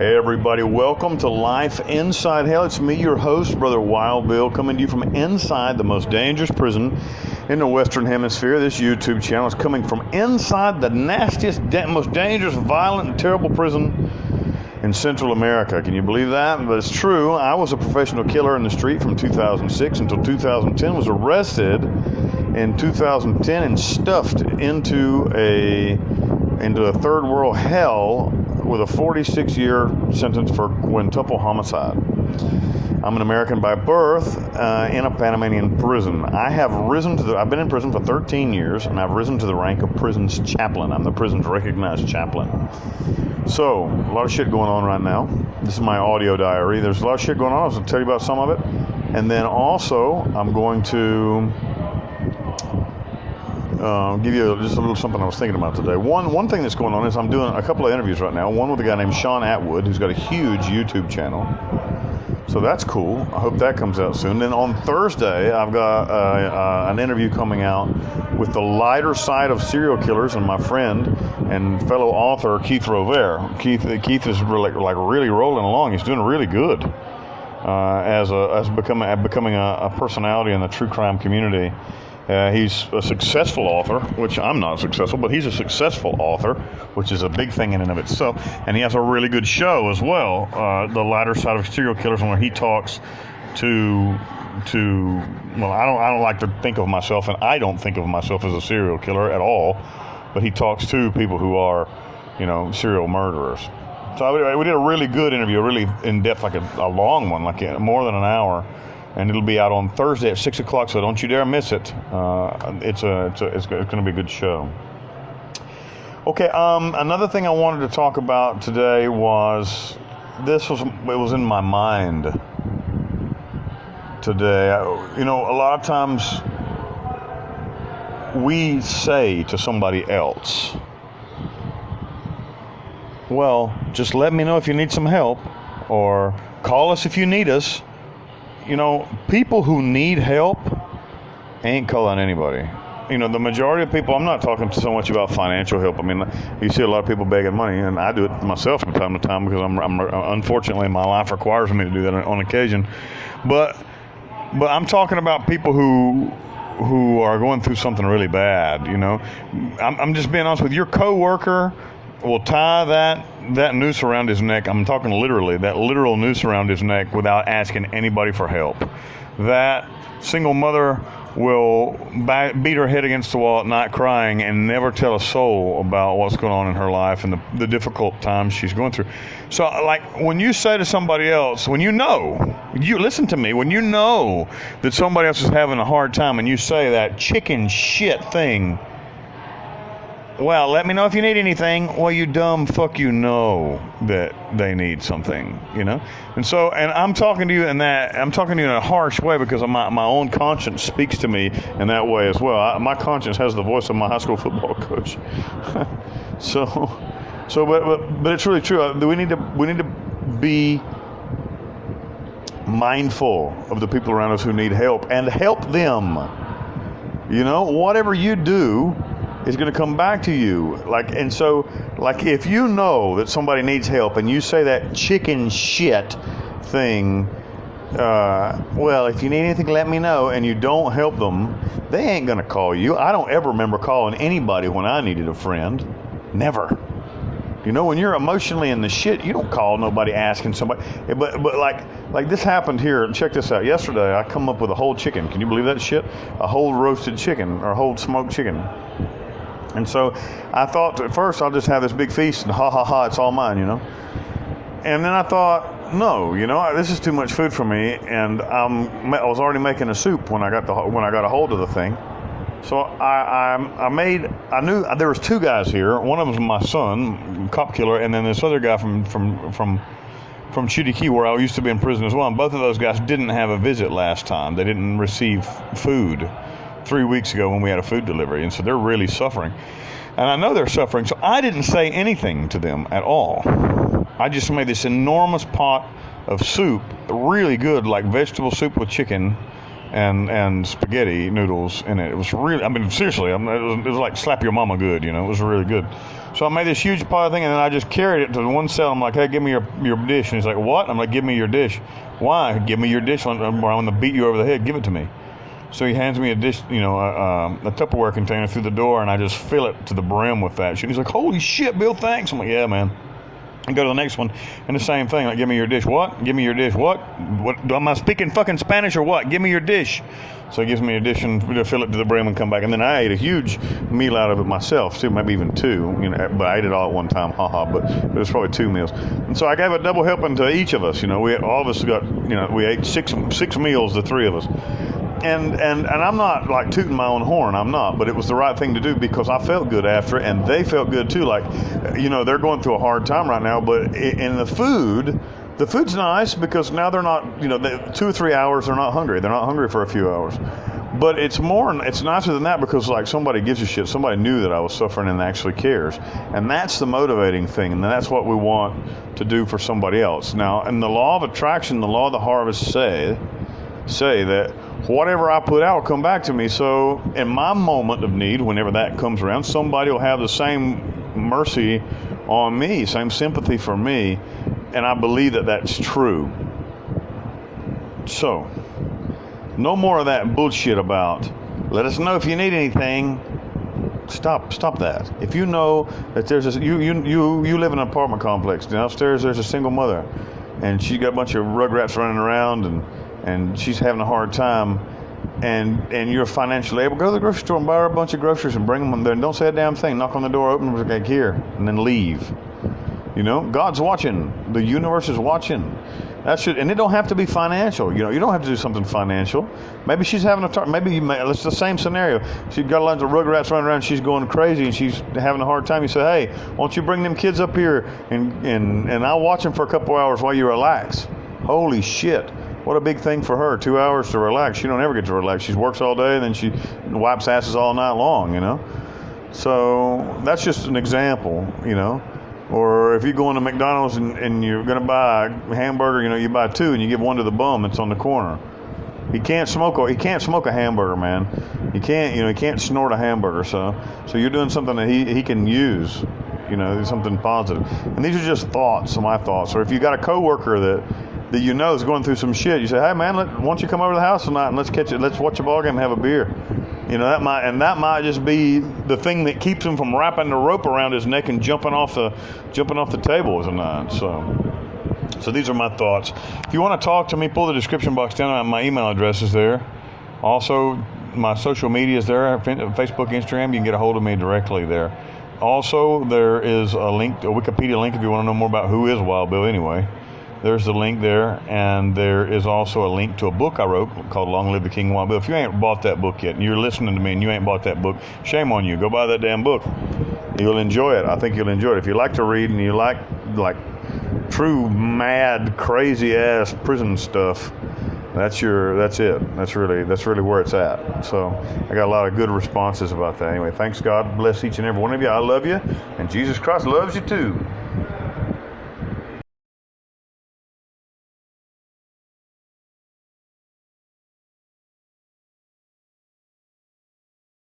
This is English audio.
Hey everybody, welcome to Life Inside Hell. It's me, your host, Brother Wild Bill, coming to you from inside the most dangerous prison in the Western Hemisphere. This YouTube channel is coming from inside the nastiest, most dangerous, violent, and terrible prison in Central America. Can you believe that? But it's true. I was a professional killer in the street from 2006 until 2010. Was arrested in 2010 and stuffed into a third world hell with a 46-year sentence for quintuple homicide. I'm an American by birth in a Panamanian prison. I've been in prison for 13 years, and I've risen to the rank of prison's chaplain. I'm the prison's recognized chaplain. So, a lot of shit going on right now. This is my audio diary. There's a lot of shit going on. I was going to tell you about some of it. And then also, I'm going to give you just a little something I was thinking about today. One thing that's going on is I'm doing a couple of interviews right now. One with a guy named Sean Atwood, who's got a huge YouTube channel. So that's cool. I hope that comes out soon. Then on Thursday, I've got an interview coming out with the lighter side of serial killers and my friend and fellow author Keith Rover. Keith is really rolling along. He's doing really good as becoming a personality in the true crime community. He's a successful author, which I'm not successful, but he's a successful author, which is a big thing in and of itself. And he has a really good show as well, The Lighter Side of Serial Killers, where he talks to I don't like to think of myself, and I don't think of myself as a serial killer at all, but he talks to people who are, serial murderers. So we did a really good interview, a really in-depth, like a long one, more than an hour. And it'll be out on Thursday at 6 o'clock, so don't you dare miss it. It's going to be a good show. Okay, another thing I wanted to talk about today was, it was in my mind today. A lot of times we say to somebody else, well, just let me know if you need some help, or call us if you need us. People who need help ain't calling anybody. The majority of people, I'm not talking so much about financial help. I mean, you see a lot of people begging money, and I do it myself from time to time because I'm unfortunately, my life requires me to do that on occasion. But I'm talking about people who are going through something really bad. I'm just being honest with you. Your coworker will tie that noose around his neck. I'm talking literally, that literal noose around his neck without asking anybody for help. That single mother will beat her head against the wall at night crying and never tell a soul about what's going on in her life and the difficult times she's going through. So, when you say to somebody else, when you listen to me, when you know that somebody else is having a hard time and you say that chicken shit thing, well, let me know if you need anything. Well, you dumb fuck, that they need something, And so, and I'm talking to you in a harsh way because my own conscience speaks to me in that way as well. My conscience has the voice of my high school football coach. But it's really true. We need to be mindful of the people around us who need help and help them. Whatever you do is going to come back to you. If you know that somebody needs help and you say that chicken shit thing, well, if you need anything, let me know, and you don't help them, they ain't going to call you. I don't ever remember calling anybody when I needed a friend. Never. When you're emotionally in the shit, you don't call nobody asking somebody. But like this happened here. Check this out. Yesterday, I come up with a whole chicken. Can you believe that shit? A whole roasted chicken or a whole smoked chicken. And so I thought at first I'll just have this big feast and ha, it's all mine, And then I thought, no, this is too much food for me, and I was already making a soup when I got a hold of the thing. So I knew there was two guys here. One of them was my son, cop killer, and then this other guy from Chiriquí, where I used to be in prison as well. And both of those guys didn't have a visit last time. They didn't receive food 3 weeks ago when we had a food delivery, and so they're really suffering. And I know they're suffering, so I didn't say anything to them at all. I just made this enormous pot of soup, really good, like vegetable soup with chicken, and spaghetti noodles in it. It was really, I mean, seriously, it was like slap your mama good, you know. It was really good. So I made this huge pile of thing, and then I just carried it to the one cell. I'm like, hey, give me your dish. And he's like, what? I'm like, give me your dish. Why? Give me your dish, or I'm going to beat you over the head. Give it to me. So he hands me a dish, you know, a Tupperware container through the door, and I just fill it to the brim with that shit. He's like, holy shit, Bill, thanks. I'm like, yeah, man. And go to the next one, and the same thing. Like, give me your dish. What? Give me your dish. What? Am I speaking fucking Spanish or what? Give me your dish. So he gives me a dish and fill it to the brim and come back. And then I ate a huge meal out of it myself, too, maybe even two. You know, but I ate it all at one time, but it was probably 2 meals. And so I gave a double helping to each of us. You know, all of us got, you know, we ate six meals, the three of us. And I'm not like tooting my own horn, I'm not, but it was the right thing to do because I felt good after it, and they felt good too. Like, you know, they're going through a hard time right now, but in the food's nice because now they're not, you know, 2 or 3 hours, they're not hungry. They're not hungry for a few hours. But it's nicer than that because, like, somebody gives a shit. Somebody knew that I was suffering and actually cares. And that's the motivating thing, and that's what we want to do for somebody else. Now, in the law of attraction, the law of the harvest say that whatever I put out will come back to me. So in my moment of need, whenever that comes around, somebody will have the same mercy on me, same sympathy for me, and I believe that that's true. So, no more of that bullshit about, let us know if you need anything. Stop that. If you know that there's you live in an apartment complex, downstairs there's a single mother, and she's got a bunch of rugrats running around, and she's having a hard time, and you're financially able, go to the grocery store and buy her a bunch of groceries and bring them there, and don't say a damn thing. Knock on the door, open them, like, here, and then leave. You know, God's watching. The universe is watching. And it don't have to be financial. You know, you don't have to do something financial. Maybe she's having it's the same scenario. She's got a lot of rugrats running around. She's going crazy and she's having a hard time. You say, hey, why don't you bring them kids up here and I'll watch them for a couple hours while you relax. Holy shit. What a big thing for her, 2 hours to relax. She don't ever get to relax. She works all day and then she wipes asses all night long, you know. So that's just an example, you know. Or if you go into McDonald's and you're going to buy a hamburger, you know, you buy two and you give one to the bum that's on the corner. He can't smoke a hamburger, man. He can't snort a hamburger. So you're doing something that he can use, you know, something positive. And these are just thoughts, my thoughts. Or if you got a coworker that you know is going through some shit, you say, hey man, why don't you come over to the house tonight and let's watch a ball game and have a beer. You know, that might just be the thing that keeps him from wrapping the rope around his neck and jumping off the table tonight. So these are my thoughts. If you want to talk to me, pull the description box down. My email address is there. Also, my social media is there. Facebook, Instagram. You can get a hold of me directly there. Also, there is a Wikipedia link if you want to know more about who is Wild Bill anyway. There's the link there, and there is also a link to a book I wrote called Long Live the King Wild Bill. If you ain't bought that book yet, and you're listening to me and you ain't bought that book, shame on you. Go buy that damn book. You'll enjoy it. I think you'll enjoy it. If you like to read and you like true, mad, crazy-ass prison stuff, that's it. That's really where it's at. So I got a lot of good responses about that. Anyway, thanks. God bless each and every one of you. I love you, and Jesus Christ loves you too.